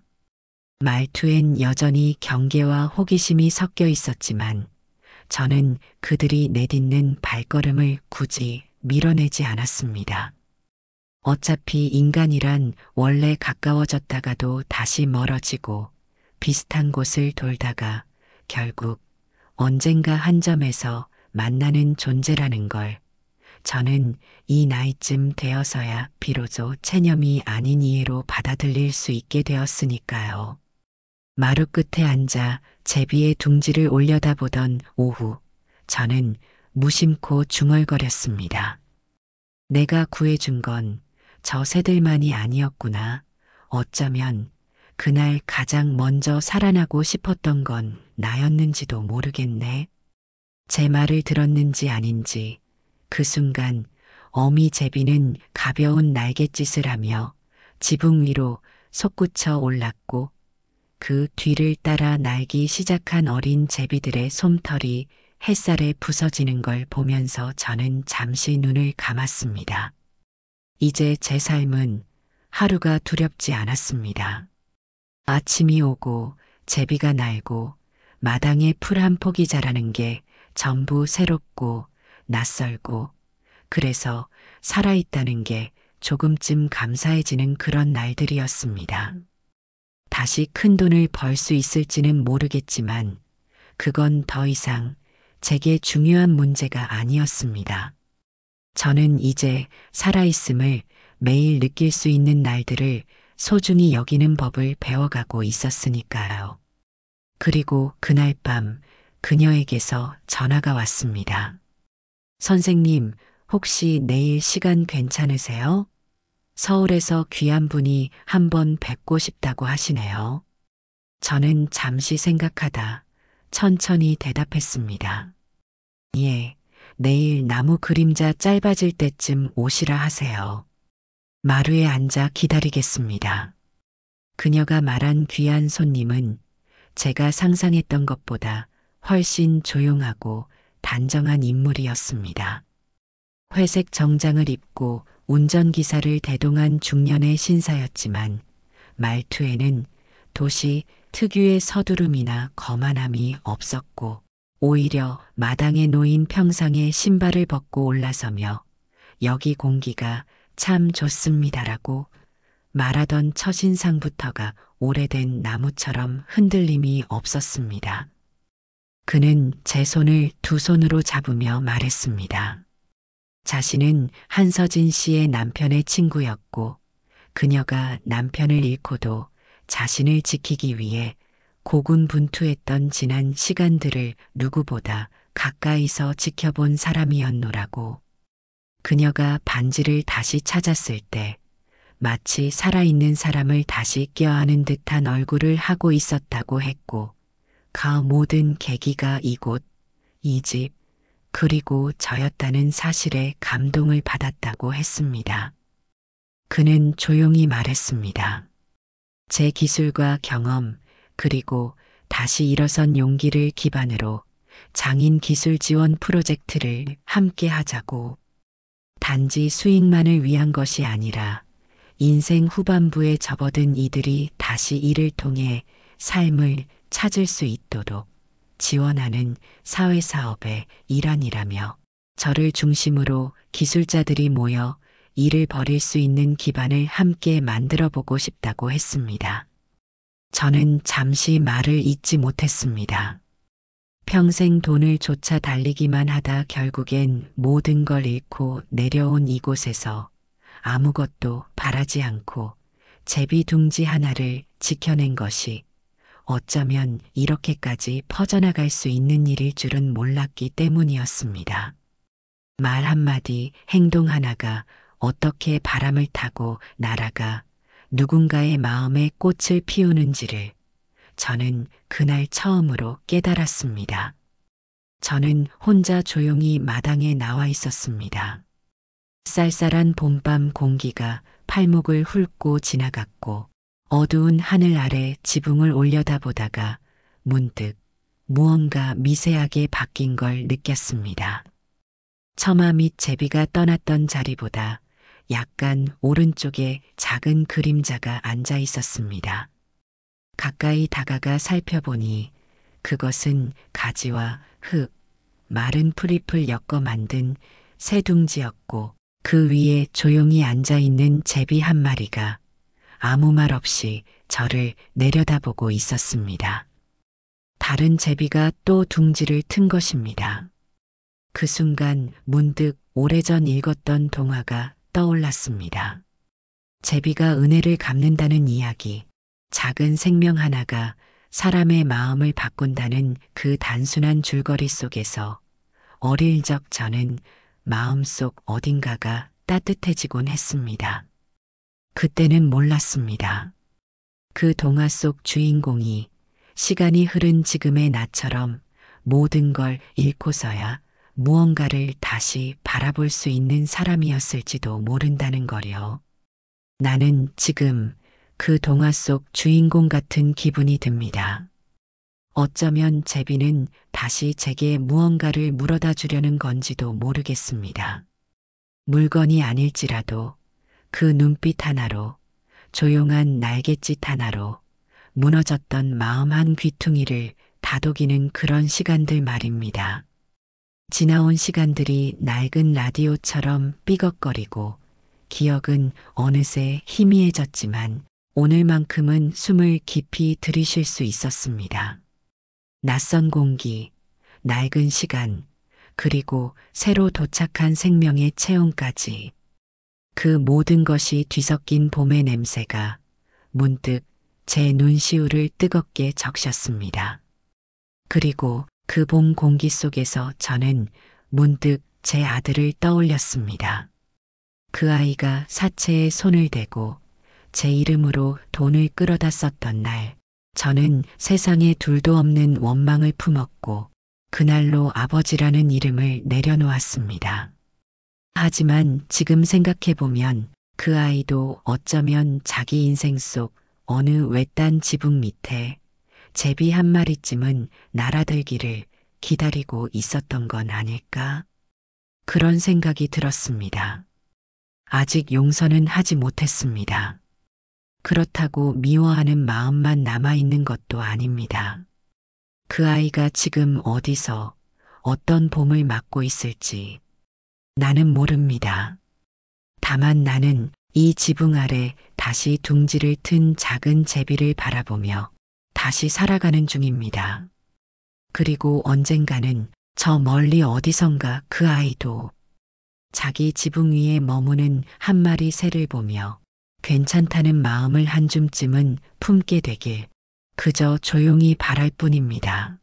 말투엔 여전히 경계와 호기심이 섞여 있었지만 저는 그들이 내딛는 발걸음을 굳이 밀어내지 않았습니다. 어차피 인간이란 원래 가까워졌다가도 다시 멀어지고 비슷한 곳을 돌다가 결국 언젠가 한 점에서 만나는 존재라는 걸 저는 이 나이쯤 되어서야 비로소 체념이 아닌 이해로 받아들일 수 있게 되었으니까요. 마루 끝에 앉아 제비의 둥지를 올려다보던 오후, 저는 무심코 중얼거렸습니다. 내가 구해준 건 저 새들만이 아니었구나. 어쩌면 그날 가장 먼저 살아나고 싶었던 건 나였는지도 모르겠네. 제 말을 들었는지 아닌지 그 순간 어미 제비는 가벼운 날갯짓을 하며 지붕 위로 솟구쳐 올랐고 그 뒤를 따라 날기 시작한 어린 제비들의 솜털이 햇살에 부서지는 걸 보면서 저는 잠시 눈을 감았습니다. 이제 제 삶은 하루가 두렵지 않았습니다. 아침이 오고 제비가 날고 마당에 풀 한 폭이 자라는 게 전부 새롭고 낯설고 그래서 살아있다는 게 조금쯤 감사해지는 그런 날들이었습니다. 다시 큰 돈을 벌 수 있을지는 모르겠지만 그건 더 이상 제게 중요한 문제가 아니었습니다. 저는 이제 살아있음을 매일 느낄 수 있는 날들을 소중히 여기는 법을 배워가고 있었으니까요. 그리고 그날 밤 그녀에게서 전화가 왔습니다. 선생님, 혹시 내일 시간 괜찮으세요? 서울에서 귀한 분이 한번 뵙고 싶다고 하시네요. 저는 잠시 생각하다 천천히 대답했습니다. 예, 내일 나무 그림자 짧아질 때쯤 오시라 하세요. 마루에 앉아 기다리겠습니다. 그녀가 말한 귀한 손님은 제가 상상했던 것보다 훨씬 조용하고 단정한 인물이었습니다. 회색 정장을 입고 운전기사를 대동한 중년의 신사였지만 말투에는 도시 특유의 서두름이나 거만함이 없었고 오히려 마당에 놓인 평상에 신발을 벗고 올라서며 여기 공기가 참 좋습니다라고 말하던 첫인상부터가 오래된 나무처럼 흔들림이 없었습니다. 그는 제 손을 두 손으로 잡으며 말했습니다. 자신은 한서진 씨의 남편의 친구였고 그녀가 남편을 잃고도 자신을 지키기 위해 고군분투했던 지난 시간들을 누구보다 가까이서 지켜본 사람이었노라고. 그녀가 반지를 다시 찾았을 때 마치 살아있는 사람을 다시 껴안은 듯한 얼굴을 하고 있었다고 했고 그 모든 계기가 이곳, 이 집, 그리고 저였다는 사실에 감동을 받았다고 했습니다. 그는 조용히 말했습니다. 제 기술과 경험, 그리고 다시 일어선 용기를 기반으로 장인 기술 지원 프로젝트를 함께 하자고. 단지 수익만을 위한 것이 아니라 인생 후반부에 접어든 이들이 다시 이를 통해 삶을 찾을 수 있도록 지원하는 사회사업의 일환이라며 저를 중심으로 기술자들이 모여 일을 벌일 수 있는 기반을 함께 만들어 보고 싶다고 했습니다. 저는 잠시 말을 잇지 못했습니다. 평생 돈을 쫓아 달리기만 하다 결국엔 모든 걸 잃고 내려온 이곳에서 아무것도 바라지 않고 제비 둥지 하나를 지켜낸 것이 어쩌면 이렇게까지 퍼져나갈 수 있는 일일 줄은 몰랐기 때문이었습니다. 말 한마디, 행동 하나가 어떻게 바람을 타고 날아가 누군가의 마음에 꽃을 피우는지를 저는 그날 처음으로 깨달았습니다. 저는 혼자 조용히 마당에 나와 있었습니다. 쌀쌀한 봄밤 공기가 팔목을 훑고 지나갔고 어두운 하늘 아래 지붕을 올려다보다가 문득 무언가 미세하게 바뀐 걸 느꼈습니다. 처마 및 제비가 떠났던 자리보다 약간 오른쪽에 작은 그림자가 앉아 있었습니다. 가까이 다가가 살펴보니 그것은 가지와 흙, 마른 풀잎을 엮어 만든 새 둥지였고 그 위에 조용히 앉아 있는 제비 한 마리가 아무 말 없이 저를 내려다보고 있었습니다. 다른 제비가 또 둥지를 튼 것입니다. 그 순간 문득 오래전 읽었던 동화가 떠올랐습니다. 제비가 은혜를 갚는다는 이야기, 작은 생명 하나가 사람의 마음을 바꾼다는 그 단순한 줄거리 속에서 어릴 적 저는 마음속 어딘가가 따뜻해지곤 했습니다. 그때는 몰랐습니다. 그 동화 속 주인공이 시간이 흐른 지금의 나처럼 모든 걸 잃고서야 무언가를 다시 바라볼 수 있는 사람이었을지도 모른다는 거요. 나는 지금 그 동화 속 주인공 같은 기분이 듭니다. 어쩌면 제비는 다시 제게 무언가를 물어다 주려는 건지도 모르겠습니다. 물건이 아닐지라도 그 눈빛 하나로, 조용한 날갯짓 하나로 무너졌던 마음 한 귀퉁이를 다독이는 그런 시간들 말입니다. 지나온 시간들이 낡은 라디오처럼 삐걱거리고 기억은 어느새 희미해졌지만 오늘만큼은 숨을 깊이 들이쉴 수 있었습니다. 낯선 공기, 낡은 시간, 그리고 새로 도착한 생명의 체온까지 그 모든 것이 뒤섞인 봄의 냄새가 문득 제 눈시울을 뜨겁게 적셨습니다. 그리고 그 봄 공기 속에서 저는 문득 제 아들을 떠올렸습니다. 그 아이가 사체에 손을 대고 제 이름으로 돈을 끌어다 썼던 날, 저는 세상에 둘도 없는 원망을 품었고 그날로 아버지라는 이름을 내려놓았습니다. 하지만 지금 생각해보면 그 아이도 어쩌면 자기 인생 속 어느 외딴 지붕 밑에 제비 한 마리쯤은 날아들기를 기다리고 있었던 건 아닐까? 그런 생각이 들었습니다. 아직 용서는 하지 못했습니다. 그렇다고 미워하는 마음만 남아있는 것도 아닙니다. 그 아이가 지금 어디서 어떤 봄을 맞고 있을지 나는 모릅니다. 다만 나는 이 지붕 아래 다시 둥지를 튼 작은 제비를 바라보며 다시 살아가는 중입니다. 그리고 언젠가는 저 멀리 어디선가 그 아이도 자기 지붕 위에 머무는 한 마리 새를 보며 괜찮다는 마음을 한 줌쯤은 품게 되길 그저 조용히 바랄 뿐입니다.